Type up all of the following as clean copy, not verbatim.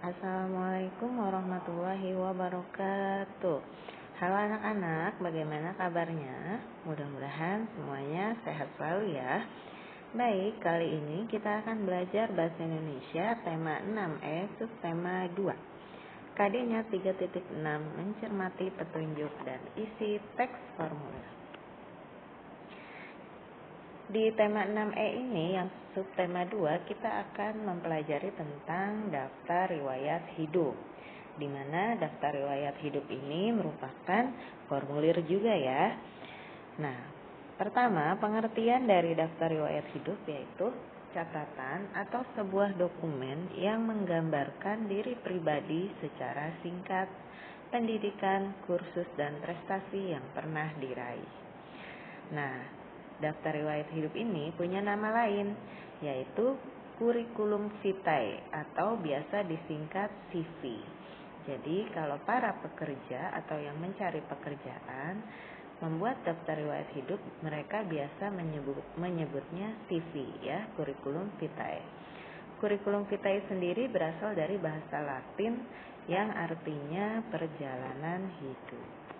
Assalamualaikum warahmatullahi wabarakatuh. Halo anak-anak, bagaimana kabarnya? Mudah-mudahan semuanya sehat selalu ya. Baik, kali ini kita akan belajar Bahasa Indonesia tema 6E subtema 2. KD-nya 3.6 mencermati petunjuk dan isi teks formulir. Di tema 6E ini yang subtema 2 kita akan mempelajari tentang daftar riwayat hidup, di mana daftar riwayat hidup ini merupakan formulir juga ya. Nah, pertama pengertian dari daftar riwayat hidup yaitu catatan atau sebuah dokumen yang menggambarkan diri pribadi secara singkat, pendidikan, kursus, dan prestasi yang pernah diraih. Nah, daftar riwayat hidup ini punya nama lain, yaitu kurikulum vitae atau biasa disingkat CV. Jadi, kalau para pekerja atau yang mencari pekerjaan membuat daftar riwayat hidup, mereka biasa menyebutnya CV ya, kurikulum vitae. Kurikulum vitae sendiri berasal dari bahasa Latin yang artinya perjalanan hidup.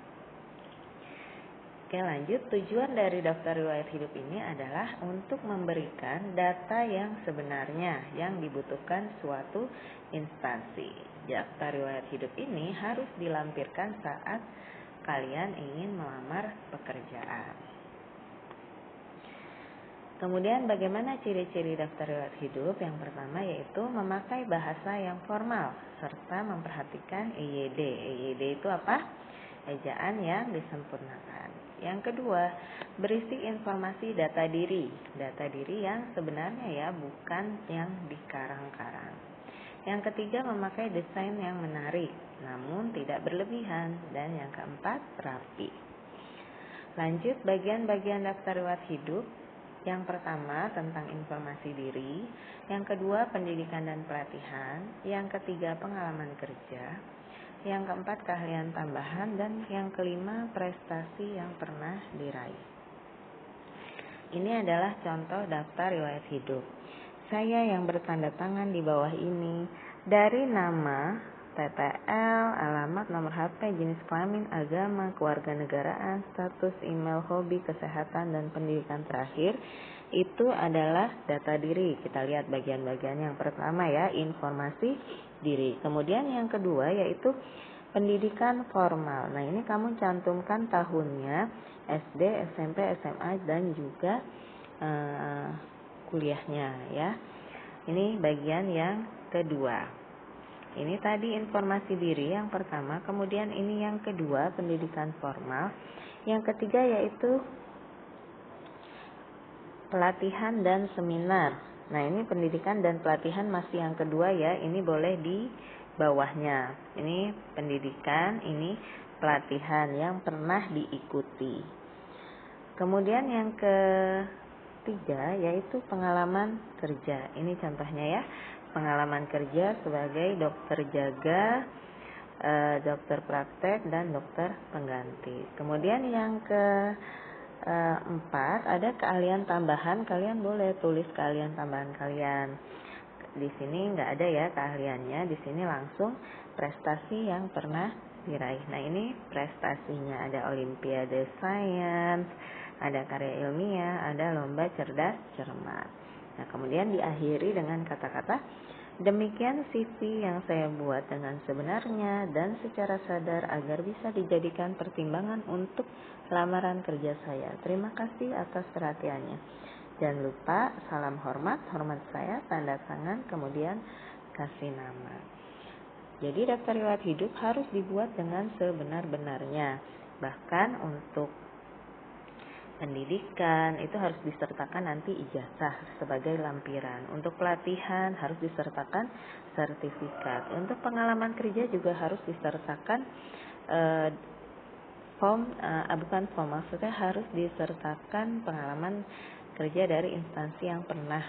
Oke, lanjut. Tujuan dari daftar riwayat hidup ini adalah untuk memberikan data yang sebenarnya yang dibutuhkan suatu instansi. Daftar riwayat hidup ini harus dilampirkan saat kalian ingin melamar pekerjaan. Kemudian bagaimana ciri-ciri daftar riwayat hidup? Yang pertama yaitu memakai bahasa yang formal serta memperhatikan EYD. EYD itu apa? Ejaan yang disempurnakan. Yang kedua, berisi informasi data diri. Data diri yang sebenarnya ya, bukan yang dikarang-karang. Yang ketiga, memakai desain yang menarik, namun tidak berlebihan. Dan yang keempat, rapi. Lanjut, bagian-bagian daftar riwayat hidup. Yang pertama, tentang informasi diri. Yang kedua, pendidikan dan pelatihan. Yang ketiga, pengalaman kerja. Yang keempat, keahlian tambahan. Dan yang kelima, prestasi yang pernah diraih. Ini adalah contoh daftar riwayat hidup. Saya yang bertanda tangan di bawah ini dari nama, TTL, alamat, nomor HP, jenis kelamin, agama, kewarganegaraan, status, email, hobi, kesehatan, dan pendidikan terakhir. Itu adalah data diri. Kita lihat bagian-bagian yang pertama ya, informasi diri. Kemudian yang kedua yaitu pendidikan formal. Nah, ini kamu cantumkan tahunnya, SD, SMP, SMA, dan juga kuliahnya ya. Ini bagian yang kedua. Ini tadi informasi diri yang pertama, kemudian ini yang kedua, pendidikan formal. Yang ketiga yaitu pelatihan dan seminar. Nah, ini pendidikan dan pelatihan masih yang kedua ya. Ini boleh di bawahnya. Ini pendidikan, ini pelatihan yang pernah diikuti. Kemudian yang ketiga yaitu pengalaman kerja. Ini contohnya ya. Pengalaman kerja sebagai dokter jaga, dokter praktek, dan dokter pengganti. Kemudian yang keempat, ada keahlian tambahan. Kalian boleh tulis keahlian tambahan kalian. Di sini nggak ada ya keahliannya. Di sini langsung prestasi yang pernah diraih. Nah, ini prestasinya ada Olimpiade Sains, ada karya ilmiah, ada lomba cerdas cermat. Nah, kemudian diakhiri dengan kata-kata, demikian CV yang saya buat dengan sebenarnya dan secara sadar agar bisa dijadikan pertimbangan untuk lamaran kerja saya. Terima kasih atas perhatiannya. Jangan lupa salam hormat, hormat saya, tanda tangan, kemudian kasih nama. Jadi daftar riwayat hidup harus dibuat dengan sebenar-benarnya. Bahkan untuk pendidikan itu harus disertakan nanti ijazah sebagai lampiran. Untuk pelatihan harus disertakan sertifikat. Untuk pengalaman kerja juga harus disertakan maksudnya harus disertakan pengalaman kerja dari instansi yang pernah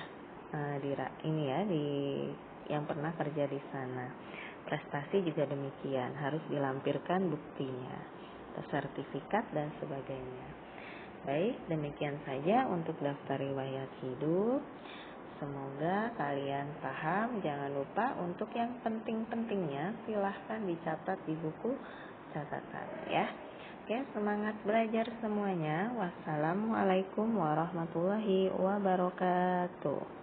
yang pernah kerja di sana. Prestasi juga demikian, harus dilampirkan buktinya, sertifikat dan sebagainya. Baik, demikian saja untuk daftar riwayat hidup. Semoga kalian paham. Jangan lupa untuk yang penting-pentingnya silahkan dicatat di buku catatan ya. Oke, semangat belajar semuanya. Wassalamualaikum warahmatullahi wabarakatuh.